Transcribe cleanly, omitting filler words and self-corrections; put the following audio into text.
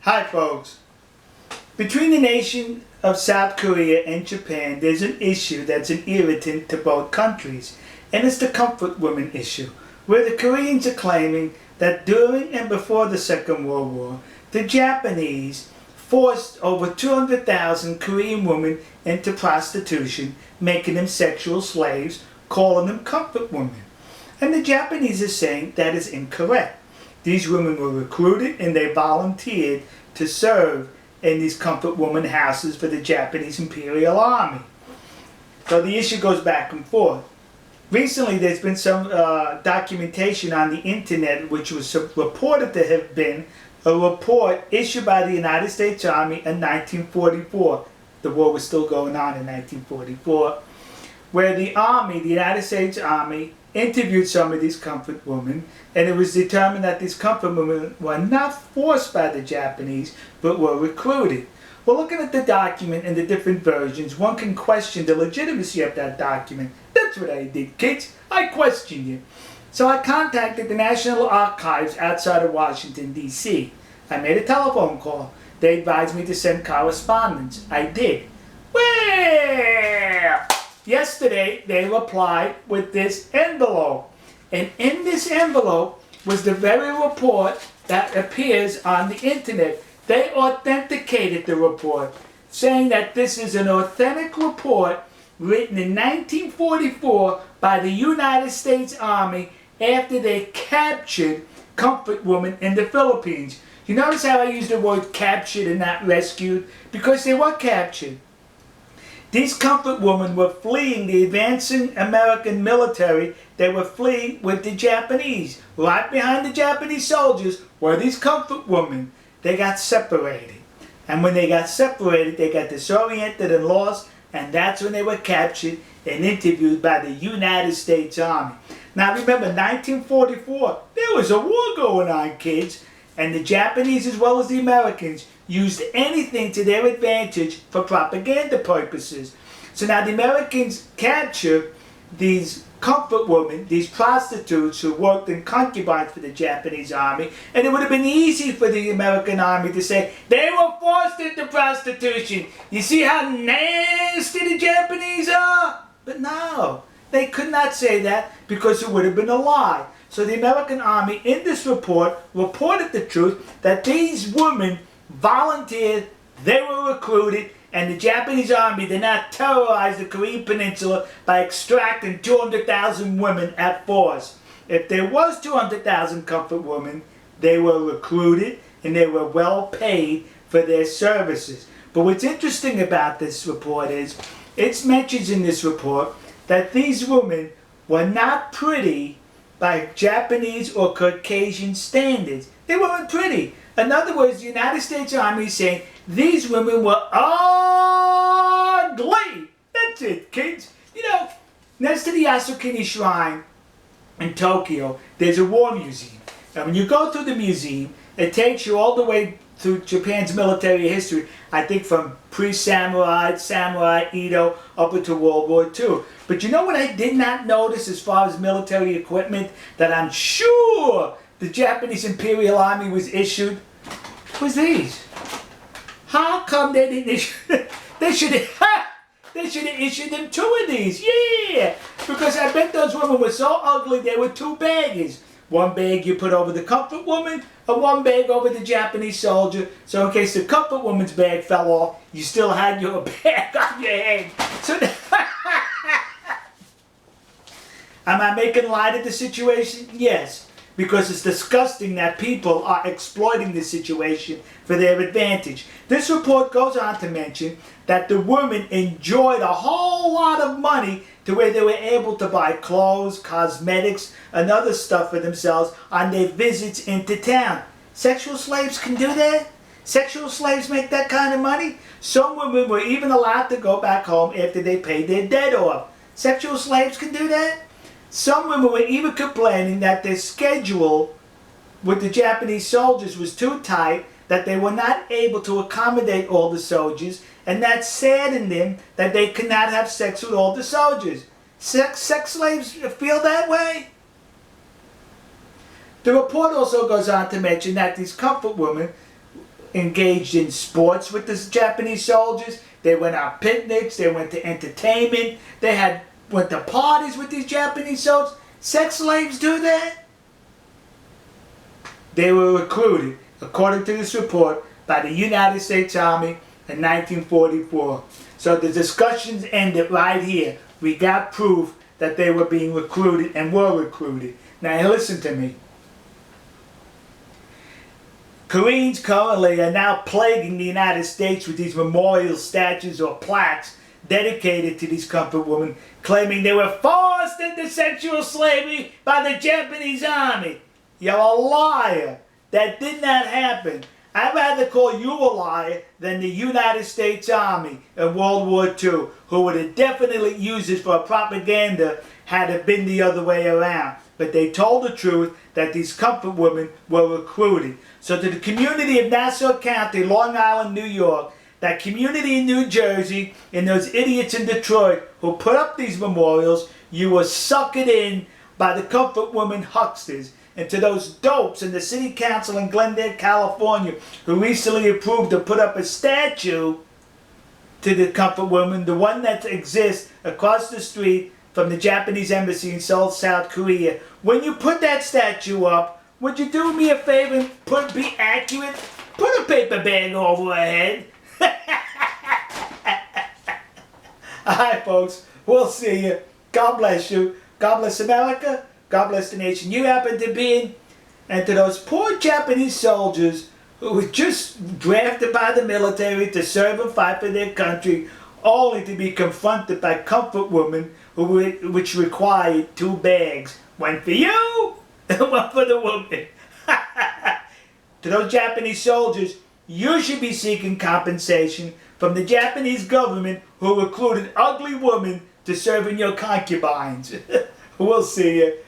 Hi folks. Between the nation of South Korea and Japan, there's an issue that's an irritant to both countries, and it's the comfort woman issue, where the Koreans are claiming that during and before the Second World War, the Japanese forced over 200,000 Korean women into prostitution, making them sexual slaves, calling them comfort women. And the Japanese are saying that is incorrect. These women were recruited and they volunteered to serve in these comfort woman houses for the Japanese Imperial Army. So the issue goes back and forth. Recently there's been some documentation on the internet which was reported to have been a report issued by the United States Army in 1944. The war was still going on in 1944, where the Army, the United States Army, interviewed some of these comfort women, and it was determined that these comfort women were not forced by the Japanese, but were recruited. Well, looking at the document and the different versions, one can question the legitimacy of that document. That's what I did, kids. I questioned it. So I contacted the National Archives outside of Washington, D.C. I made a telephone call. They advised me to send correspondence. I did. Well, yesterday they replied with this envelope. And in this envelope was the very report that appears on the internet. They authenticated the report, saying that this is an authentic report written in 1944 by the United States Army after they captured comfort women in the Philippines. You notice how I use the word captured and not rescued? Because they were captured. These comfort women were fleeing the advancing American military. They were fleeing with the Japanese. Right behind the Japanese soldiers were these comfort women. They got separated. And when they got separated, they got disoriented and lost, and that's when they were captured and interviewed by the United States Army. Now remember, 1944, there was a war going on, kids, and the Japanese as well as the Americans used anything to their advantage for propaganda purposes. So now the Americans captured these comfort women, these prostitutes who worked in concubines for the Japanese army, and it would have been easy for the American army to say, they were forced into prostitution. You see how nasty the Japanese are? But no, they could not say that because it would have been a lie. So the American army in this report reported the truth that these women volunteered, they were recruited, and the Japanese army did not terrorize the Korean peninsula by extracting 200,000 women at force. If there was 200,000 comfort women, they were recruited and they were well paid for their services. But what's interesting about this report is, it mentions in this report that these women were not pretty by Japanese or Caucasian standards. They weren't pretty. In other words, the United States Army is saying these women were ugly. That's it, kids. You know, next to the Yasukuni Shrine in Tokyo, there's a war museum. And when you go through the museum, it takes you all the way through Japan's military history, I think from pre-samurai, samurai, Edo, up into World War II. But you know what I did not notice as far as military equipment that I'm sure the Japanese Imperial Army was issued? Was these. How come they didn't issue? They should have issued them 2 of these. Yeah, because I bet those women were so ugly they were 2 baggers. One bag you put over the comfort woman, and one bag over the Japanese soldier. So in case the comfort woman's bag fell off, you still had your bag on your head. So am I making light of the situation? Yes. Because it's disgusting that people are exploiting this situation for their advantage. This report goes on to mention that the women enjoyed a whole lot of money to where they were able to buy clothes, cosmetics, and other stuff for themselves on their visits into town. Sexual slaves can do that? Sexual slaves make that kind of money? Some women were even allowed to go back home after they paid their debt off. Sexual slaves can do that? Some women were even complaining that their schedule with the Japanese soldiers was too tight, that they were not able to accommodate all the soldiers, and that saddened them that they could not have sex with all the soldiers. Sex slaves feel that way? The report also goes on to mention that these comfort women engaged in sports with the Japanese soldiers. They went on picnics. They went to entertainment. They went to parties with these Japanese soldiers. Sex slaves do that? They were recruited, according to this report, by the United States Army in 1944. So the discussions ended right here. We got proof that they were being recruited and were recruited. Now listen to me. Koreans currently are now plaguing the United States with these memorial statues or plaques dedicated to these comfort women, claiming they were forced into sexual slavery by the Japanese army. You're a liar. That did not happen. I'd rather call you a liar than the United States Army in World War II, who would have definitely used it for propaganda had it been the other way around. But they told the truth that these comfort women were recruited. So to the community of Nassau County, Long Island, New York, that community in New Jersey, and those idiots in Detroit who put up these memorials, you were suckered in by the comfort women hucksters. And to those dopes in the city council in Glendale, California, who recently approved to put up a statue to the comfort woman, the one that exists across the street from the Japanese embassy in Seoul, South Korea. When you put that statue up, would you do me a favor and be accurate? Put a paper bag over her head. Alright folks, we'll see you. God bless you. God bless America. God bless the nation you happen to be in. And to those poor Japanese soldiers who were just drafted by the military to serve and fight for their country, only to be confronted by comfort women which required 2 bags. One for you and one for the woman. To those Japanese soldiers, you should be seeking compensation from the Japanese government who recruited ugly women to serve in your concubines. We'll see you.